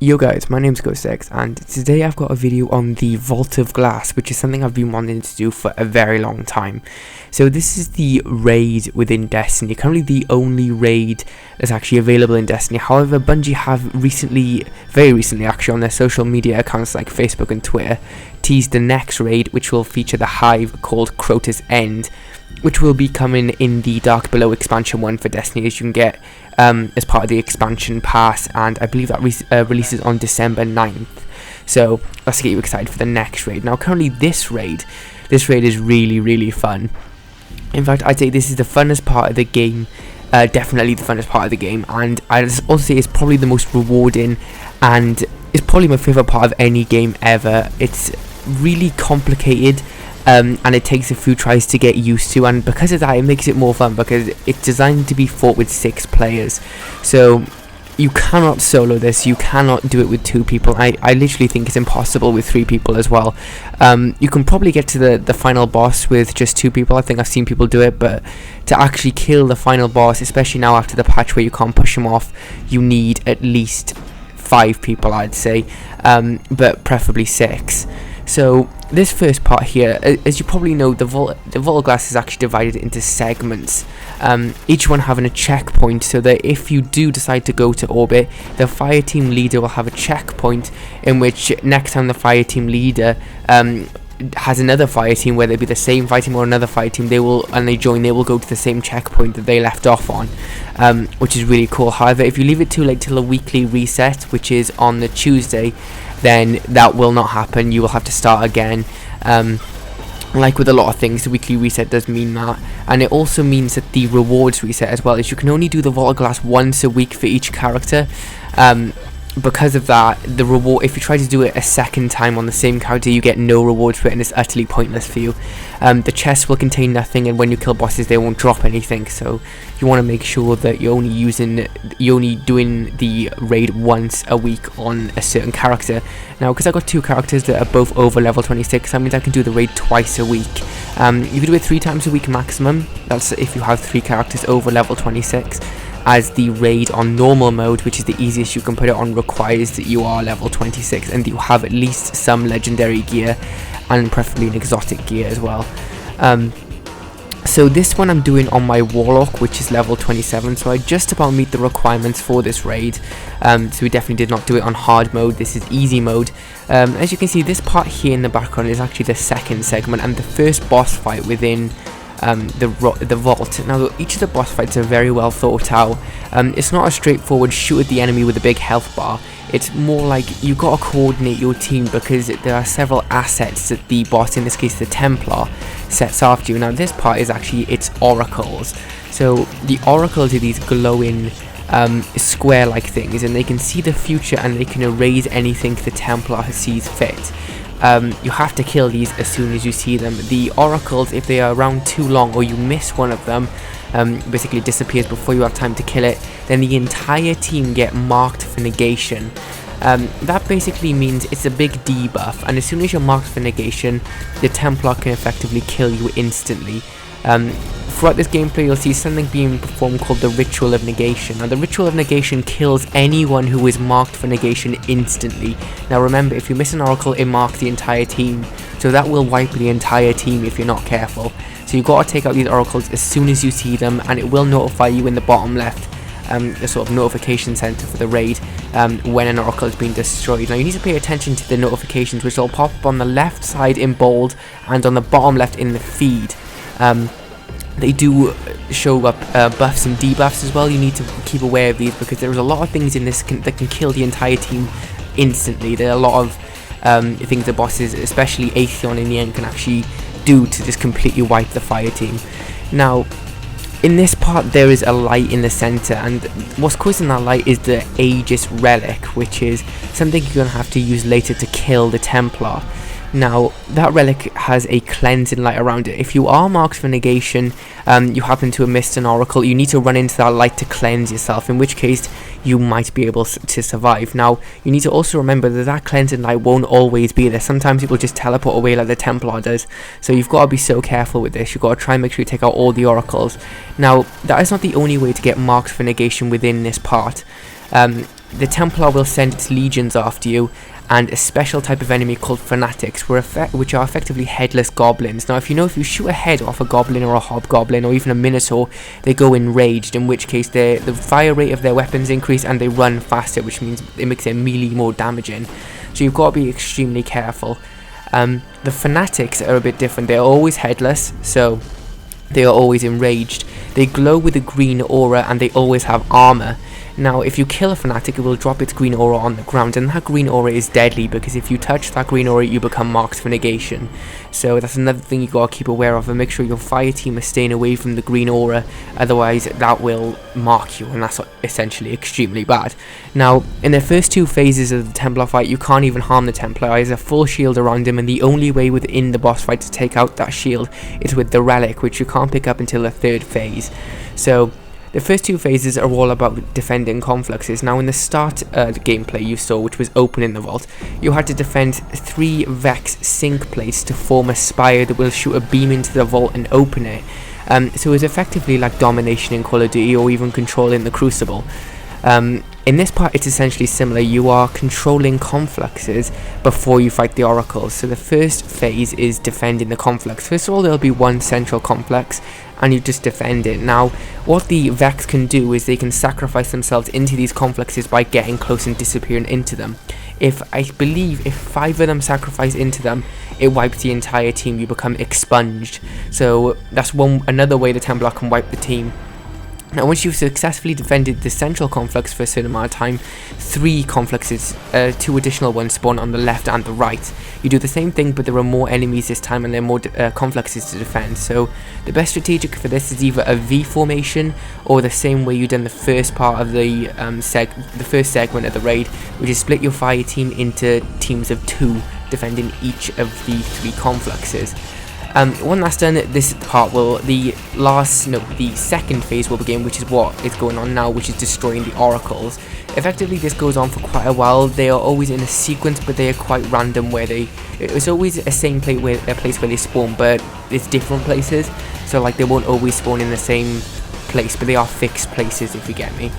Yo guys, my name's GhostX, and today I've got a video on the Vault of Glass, which is something I've been wanting to do for a very long time. So this is the raid within Destiny, currently the only raid that's actually available in Destiny. However, Bungie have very recently actually, on their social media accounts like Facebook and Twitter, teased the next raid, which will feature the hive called Crota's End, which will be coming in the Dark Below expansion 1 for Destiny, as you can get as part of the expansion pass, and I believe that releases on December 9th. So let's get you excited for the next raid. Now currently this raid is really fun. In fact, I'd say this is the funnest part of the game, definitely the funnest part of the game, and I'd also say it's probably the most rewarding, and it's probably my favourite part of any game ever. It's really complicated, and it takes a few tries to get used to, and because of that it makes it more fun because it's designed to be fought with 6 players. So you cannot solo this, you cannot do it with 2 people. I literally think it's impossible with 3 people as well. You can probably get to the final boss with just 2 people. I think I've seen people do it, but to actually kill the final boss, especially now after the patch where you can't push him off, you need at least 5 people, I'd say, but preferably 6. So this first part here, as you probably know, the Vault of Glass is actually divided into segments, each one having a checkpoint, so that if you do decide to go to orbit, the fire team leader will have a checkpoint in which next time the fire team leader has another fire team, whether it be the same fire team or another fire team, they will go to the same checkpoint that they left off on, which is really cool. However, if you leave it too late till a weekly reset, which is on the Tuesday, then that will not happen. You will have to start again. Like with a lot of things, the weekly reset does mean that, and it also means that the rewards reset as well, is you can only do the Vault of Glass once a week for each character. Because of that, the reward, if you try to do it a second time on the same character, you get no rewards for it, and it's utterly pointless for you. The chests will contain nothing, and when you kill bosses they won't drop anything, so you want to make sure that you're only doing the raid once a week on a certain character. Now, because I've got 2 characters that are both over level 26, that means I can do the raid twice a week. You can do it 3 times a week maximum. That's if you have 3 characters over level 26. As the raid on normal mode, which is the easiest you can put it on, requires that you are level 26 and you have at least some legendary gear, and preferably an exotic gear as well. So this one I'm doing on my Warlock, which is level 27, so I just about meet the requirements for this raid. So we definitely did not do it on hard mode, this is easy mode. As you can see, this part here in the background is actually the second segment and the first boss fight within the vault. Now each of the boss fights are very well thought out. It's not a straightforward shoot at the enemy with a big health bar. It's more like you got to coordinate your team, because there are several assets that the boss, in this case the Templar, sets after you. Now this part is actually its oracles. So the oracles are these glowing square like things, and they can see the future and they can erase anything the Templar sees fit. You have to kill these as soon as you see them. The oracles, if they are around too long or you miss one of them, basically disappears before you have time to kill it, then the entire team get marked for negation. That basically means it's a big debuff, and as soon as you're marked for negation, the Templar can effectively kill you instantly. Throughout this gameplay you'll see something being performed called the Ritual of Negation. Now the Ritual of Negation kills anyone who is marked for negation instantly. Now remember, if you miss an oracle, it marks the entire team, so that will wipe the entire team if you're not careful. So you've got to take out these oracles as soon as you see them, and it will notify you in the bottom left, the sort of notification center for the raid, when an oracle is being destroyed. Now you need to pay attention to the notifications, which will pop up on the left side in bold and on the bottom left in the feed. They do show up buffs and debuffs as well. You need to keep aware of these, because there's a lot of things in this that can kill the entire team instantly. There are a lot of things the bosses, especially Atheon in the end, can actually do to just completely wipe the fire team. Now in this part there is a light in the center, and what's causing that light is the Aegis relic, which is something you're going to have to use later to kill the Templar. Now that relic has a cleansing light around it. If you are marked for negation, you happen to have missed an oracle, you need to run into that light to cleanse yourself, in which case you might be able to survive. Now you need to also remember that that cleansing light won't always be there. Sometimes people just teleport away like the Templar does, so you've got to be so careful with this. You've got to try and make sure you take out all the oracles. Now that is not the only way to get marked for negation within this part. the Templar will send its legions after you, and a special type of enemy called Fanatics, which are effectively headless goblins. Now, if you shoot a head off a goblin or a hobgoblin or even a minotaur, they go enraged, in which case the fire rate of their weapons increase and they run faster, which means it makes their melee more damaging. So you've got to be extremely careful. The Fanatics are a bit different. They're always headless, so they are always enraged. They glow with a green aura and they always have armor. Now, if you kill a Fanatic, it will drop its green aura on the ground, and that green aura is deadly, because if you touch that green aura, you become marked for negation. So that's another thing you gotta keep aware of, and make sure your fire team is staying away from the green aura, otherwise that will mark you, and that's essentially extremely bad. Now, in the first 2 phases of the Templar fight, you can't even harm the Templar. He has a full shield around him, and the only way within the boss fight to take out that shield is with the Relic, which you can't pick up until the 3rd phase. So the first 2 phases are all about defending confluxes. Now, in the start the gameplay you saw, which was opening the vault, you had to defend 3 Vex sync plates to form a spire that will shoot a beam into the vault and open it. So it was effectively like domination in Call of Duty, or even controlling the Crucible. In this part, it's essentially similar. You are controlling confluxes before you fight the oracles. So the first phase is defending the conflux. First of all, there'll be one central conflux, and you just defend it. Now, what the Vex can do is they can sacrifice themselves into these confluxes by getting close and disappearing into them. I believe if 5 of them sacrifice into them, it wipes the entire team. You become expunged. So that's another way the Templar can wipe the team. Now, once you've successfully defended the central conflux for a certain amount of time, 3 confluxes, 2 additional ones spawn on the left and the right. You do the same thing, but there are more enemies this time, and there are more confluxes to defend. So the best strategic for this is either a V formation, or the same way you done the first part of the first segment of the raid, which is split your fire team into teams of 2, defending each of the 3 confluxes. When that's done, this part will, the second phase will begin, which is what is going on now, which is destroying the oracles. Effectively, this goes on for quite a while. They are always in a sequence, but they are quite random, where it's always a place where they spawn, but it's different places. So like, they won't always spawn in the same place, but they are fixed places, if you get me.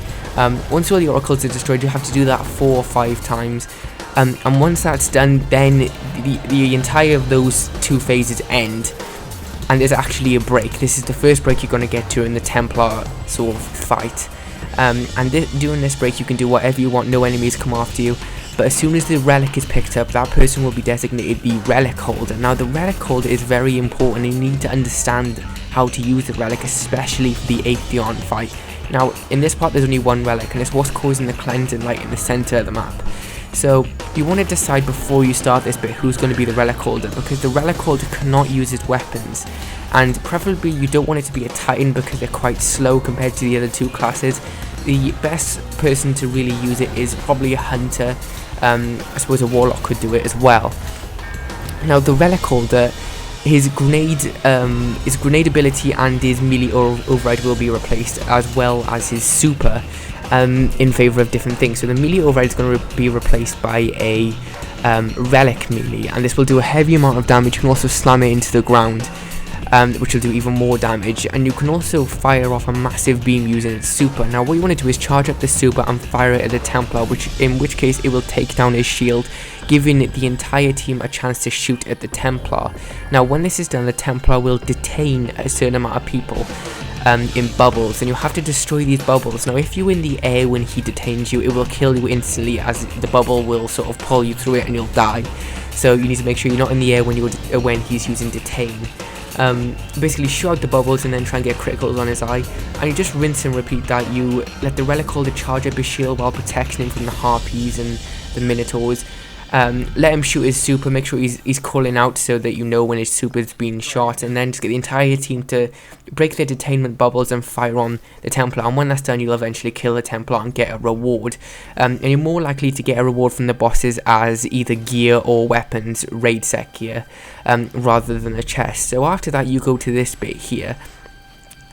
Once all the oracles are destroyed, you have to do that 4 or 5 times. And once that's done, then the entire of those 2 phases end, and there's actually a break. This is the first break you're going to get during the Templar sort of fight. During this break, you can do whatever you want. No enemies come after you. But as soon as the relic is picked up, that person will be designated the relic holder. Now, the relic holder is very important. You need to understand how to use the relic, especially for the Atheon fight. Now, in this part, there's only 1 relic, and it's what's causing the cleansing light in the center of the map. So you want to decide before you start this bit who's going to be the relic holder, because the relic holder cannot use his weapons, and preferably you don't want it to be a titan, because they're quite slow compared to the other 2 classes. The best person to really use it is probably a hunter. I suppose a warlock could do it as well. Now, the relic holder, his grenade ability and his melee override will be replaced, as well as his super, in favor of different things. So the melee override is going to be replaced by a relic melee, and this will do a heavy amount of damage. You can also slam it into the ground, which will do even more damage, and you can also fire off a massive beam using its super. Now, what you want to do is charge up the super and fire it at the Templar, in which case it will take down his shield, giving the entire team a chance to shoot at the Templar. Now, when this is done, the Templar will detain a certain amount of people in bubbles, and you have to destroy these bubbles. Now, if you're in the air when he detains you, it will kill you instantly, as the bubble will sort of pull you through it and you'll die. So you need to make sure you're not in the air when he's using detain. Basically shoot out the bubbles and then try and get criticals on his eye, and you just rinse and repeat that. You let the relic holder charge up his shield while protecting him from the harpies and the minotaurs. Let him shoot his super, make sure he's calling out so that you know when his super's being shot, and then just get the entire team to break their detainment bubbles and fire on the Templar. And when that's done, you'll eventually kill the Templar and get a reward. And you're more likely to get a reward from the bosses as either gear or weapons, raid set gear, rather than a chest. So after that, you go to this bit here.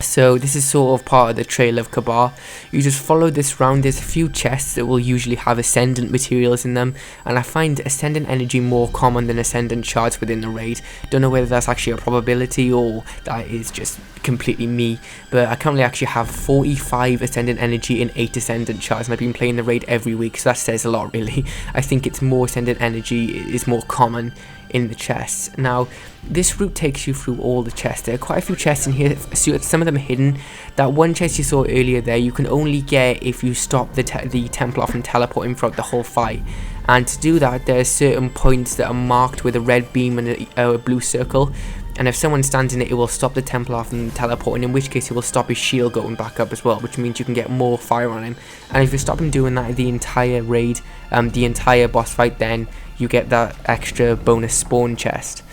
So this is sort of part of the Trail of Kabar. You just follow this round. There's a few chests that will usually have Ascendant materials in them, and I find Ascendant energy more common than Ascendant shards within the raid. Don't know whether that's actually a probability or that is just completely me, but I currently actually have 45 Ascendant energy and 8 Ascendant shards, and I've been playing the raid every week, so that says a lot really. I think it's more Ascendant energy is more common in the chests. Now this route takes you through all the chests. There are quite a few chests in here, some of them are hidden. That one chest you saw earlier there, you can only get if you stop the Templar from teleporting throughout the whole fight, and to do that there are certain points that are marked with a red beam and a blue circle, and if someone stands in it, it will stop the Templar from teleporting, in which case it will stop his shield going back up as well, which means you can get more fire on him. And if you stop him doing that the entire raid, the entire boss fight, then you get that extra bonus spawn chest.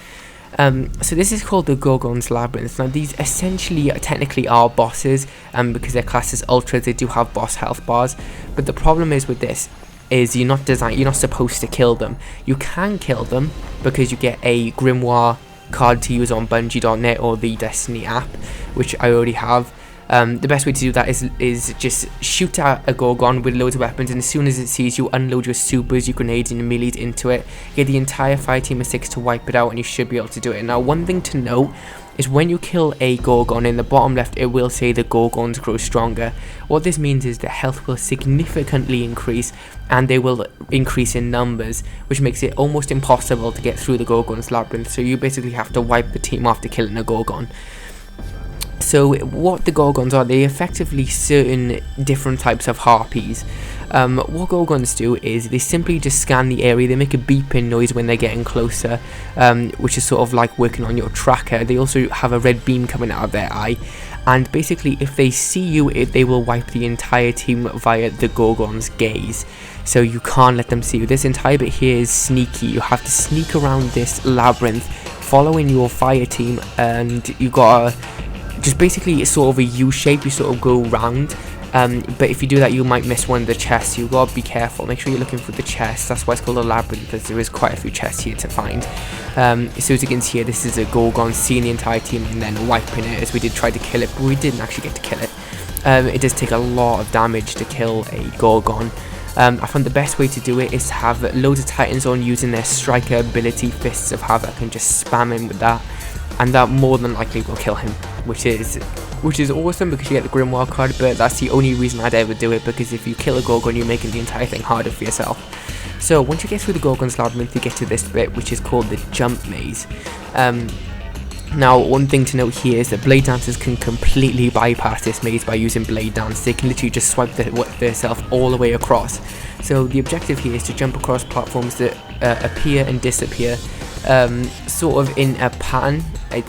So this is called the Gorgon's Labyrinth. Now these essentially technically are bosses, because they're classed as ultras, they do have boss health bars, but the problem is with this is you're not supposed to kill them. You can kill them because you get a grimoire card to use on Bungie.net or the Destiny app, which I already have. The best way to do that is just shoot at a Gorgon with loads of weapons, and as soon as it sees you, unload your supers, your grenades and your melees into it, get the entire fire team of 6 to wipe it out, and you should be able to do it. Now one thing to note is when you kill a Gorgon, in the bottom left it will say the Gorgons grow stronger. What this means is the health will significantly increase, and they will increase in numbers, which makes it almost impossible to get through the Gorgon's Labyrinth, so you basically have to wipe the team after killing a Gorgon. So what the Gorgons are, they effectively certain different types of harpies. What Gorgons do is they simply just scan the area, they make a beeping noise when they're getting closer, which is sort of like working on your tracker. They also have a red beam coming out of their eye, and basically if they see you, they will wipe the entire team via the Gorgon's gaze. So you can't let them see you. This entire bit here is sneaky. You have to sneak around this labyrinth, following your fire team, and you gotta just basically it's sort of a U shape, you sort of go round, but if you do that you might miss one of the chests. You gotta be careful, make sure you're looking for the chest. That's why it's called a labyrinth, because there is quite a few chests here to find. So as you can see here, this is a Gorgon seeing the entire team and then wiping it, as we did try to kill it, but we didn't actually get to kill it. It does take a lot of damage to kill a Gorgon. I found the best way to do it is to have loads of Titans on using their striker ability, Fists of Havoc, and just spam him with that, and that more than likely will kill him, which is awesome because you get the Grimoire card. But that's the only reason I'd ever do it, because if you kill a Gorgon you're making the entire thing harder for yourself. So once you get through the Gorgon's Labyrinth you get to this bit, which is called the Jump Maze. Now one thing to note here is that Blade Dancers can completely bypass this maze by using Blade Dance. They can literally just swipe themselves all the way across. So the objective here is to jump across platforms that appear and disappear, sort of in a pattern. I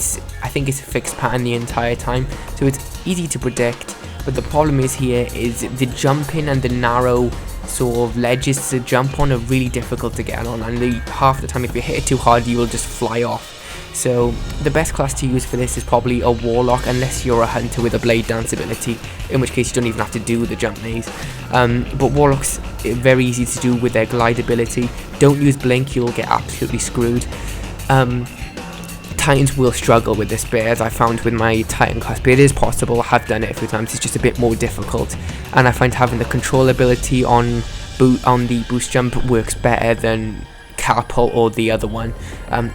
think it's a fixed pattern the entire time, so it's easy to predict. But the problem is here is the jumping and the narrow sort of ledges to jump on are really difficult to get on, and half the time if you hit it too hard you will just fly off. So the best class to use for this is probably a Warlock, unless you're a hunter with a Blade Dance ability, in which case you don't even have to do the jump maze. But Warlocks very easy to do with their glide ability. Don't use Blink, you'll get absolutely screwed. Titans will struggle with this bit, as I found with my Titan class, but it is possible. I have done it a few times, it's just a bit more difficult, and I find having the control ability on the boost jump works better than Catapult or the other one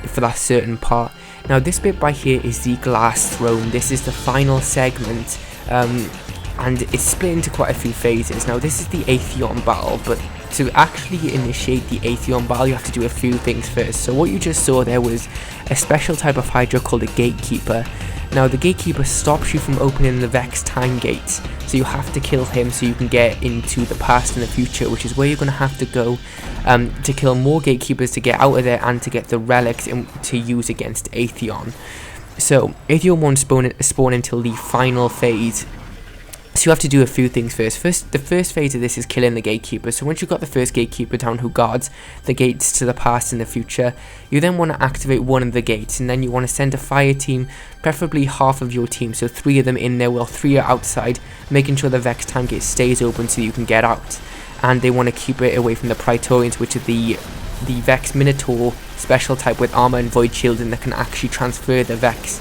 for that certain part. Now this bit by here is the Glass Throne. This is the final segment, and it's split into quite a few phases. Now this is the Atheon battle, but to actually initiate the Atheon battle you have to do a few things first. So what you just saw there was a special type of Hydra called a Gatekeeper. Now the Gatekeeper stops you from opening the Vex Time Gates, so you have to kill him so you can get into the past and the future, which is where you're going to have to go to kill more Gatekeepers to get out of there and to get the relics to use against Atheon. So Atheon won't spawn until the final phase. So you have to do a few things first. The first phase of this is killing the Gatekeeper. So once you've got the first Gatekeeper down who guards the gates to the past and the future, you then want to activate one of the gates, and then you want to send a fire team, preferably half of your team, so 3 of them in there while 3 are outside, making sure the Vex Time Gate stays open so you can get out. And they want to keep it away from the Praetorians, which are the Vex Minotaur special type with armor and void shielding that can actually transfer the Vex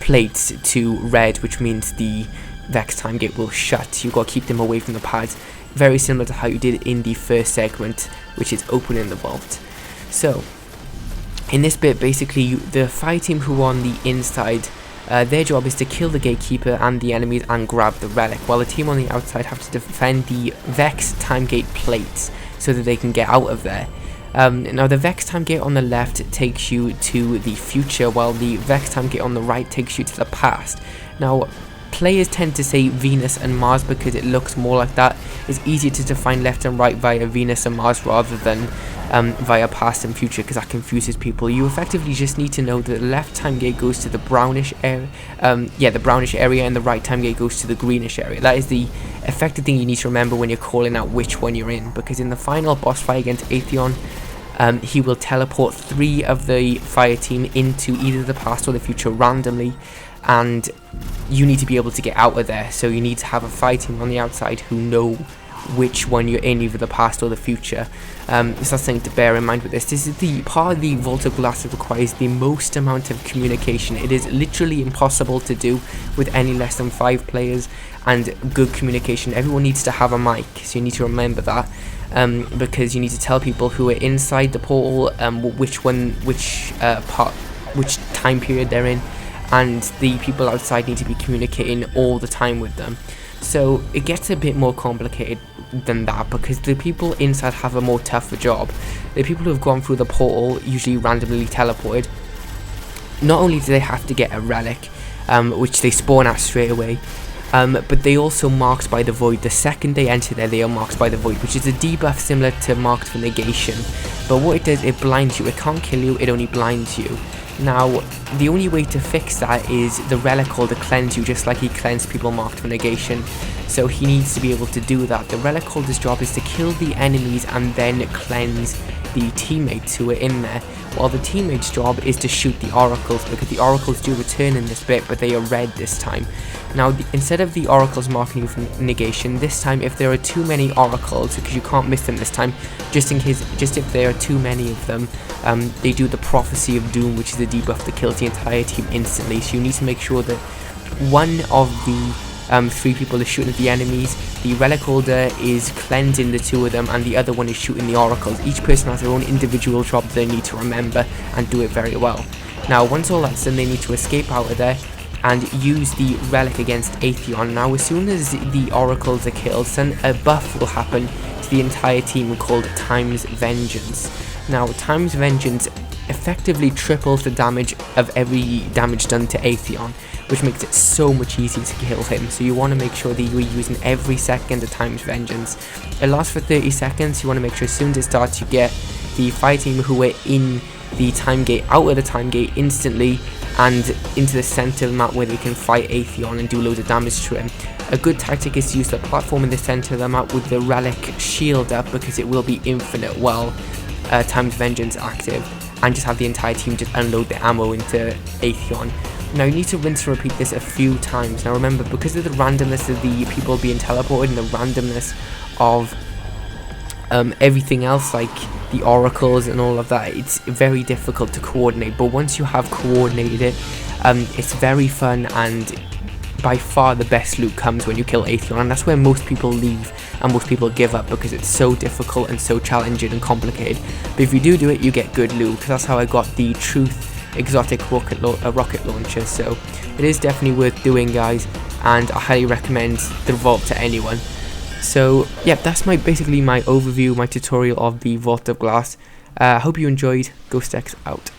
plates to red, which means the Vex time gate will shut. You've got to keep them away from the pads, very similar to how you did in the first segment, which is opening the vault. So in this bit, basically the fire team who are on the inside, their job is to kill the gatekeeper and the enemies and grab the relic, while the team on the outside have to defend the Vex time gate plates so that they can get out of there. Now the Vex time gate on the left takes you to the future, while the Vex time gate on the right takes you to the past. Now players tend to say Venus and Mars because it looks more like that. It's easier to define left and right via Venus and Mars rather than via past and future, because that confuses people. You effectively just need to know that the left time gate goes to the brownish area, the brownish area, and the right time gate goes to the greenish area. That is the effective thing you need to remember when you're calling out which one you're in, because in the final boss fight against Atheon, he will teleport 3 of the fire team into either the past or the future randomly, and you need to be able to get out of there. So you need to have a fire team on the outside who know which one you're in, either the past or the future. So that's something to bear in mind with this. This is the part of the Vault of Glass that requires the most amount of communication. It is literally impossible to do with any less than 5 players and good communication. Everyone needs to have a mic, so you need to remember that, because you need to tell people who are inside the portal which time period they're in, and the people outside need to be communicating all the time with them. So it gets a bit more complicated than that, because the people inside have a more tougher job. The people who have gone through the portal, usually randomly teleported, not only do they have to get a relic, which they spawn at straight away, but they also marked by the void. The second they enter there, they are marked by the void, which is a debuff similar to marked for negation. But what it does, it blinds you. It can't kill you, it only blinds you. Now, the only way to fix that is the relic called to cleanse you, just like he cleansed people marked for negation. So he needs to be able to do that. The relic holder's job is to kill the enemies and then cleanse the teammates who are in there, while the teammates' job is to shoot the oracles, because the oracles do return in this bit, but they are red this time. Now, instead of the oracles marking you for negation, this time if there are too many oracles, because you can't miss them this time, just if there are too many of them, they do the prophecy of doom, which is a debuff that kills the entire team instantly. So you need to make sure that one of the 3 people is shooting at the enemies, the relic holder is cleansing the 2 of them, and the other one is shooting the oracles. Each person has their own individual job they need to remember and do it very well. Now, once all that's done, they need to escape out of there and use the relic against Atheon. Now, as soon as the oracles are killed, then a buff will happen to the entire team called Time's Vengeance. Now, Time's Vengeance effectively triples the damage of every damage done to Atheon, which makes it so much easier to kill him. So you want to make sure that you're using every second of Time's Vengeance. It lasts for 30 seconds. You want to make sure as soon as it starts, you get the fire team who are in the time gate out of the time gate instantly and into the center of the map where they can fight Atheon and do loads of damage to him. A good tactic is to use the platform in the center of the map with the relic shield up, because it will be infinite while Time's Vengeance active, and just have the entire team just unload the ammo into Atheon. Now, you need to rinse and repeat this a few times. Now remember, because of the randomness of the people being teleported and the randomness of everything else, like the oracles and all of that, it's very difficult to coordinate. But once you have coordinated it, it's very fun, and by far the best loot comes when you kill Atheon, and that's where most people leave and most people give up, because it's so difficult and so challenging and complicated. But if you do it, you get good loot, because that's how I got the Truth exotic rocket launcher. So it is definitely worth doing, guys, and I highly recommend the vault to anyone. So yeah, that's basically my overview, my tutorial of the Vault of Glass. I hope you enjoyed. GhostX out.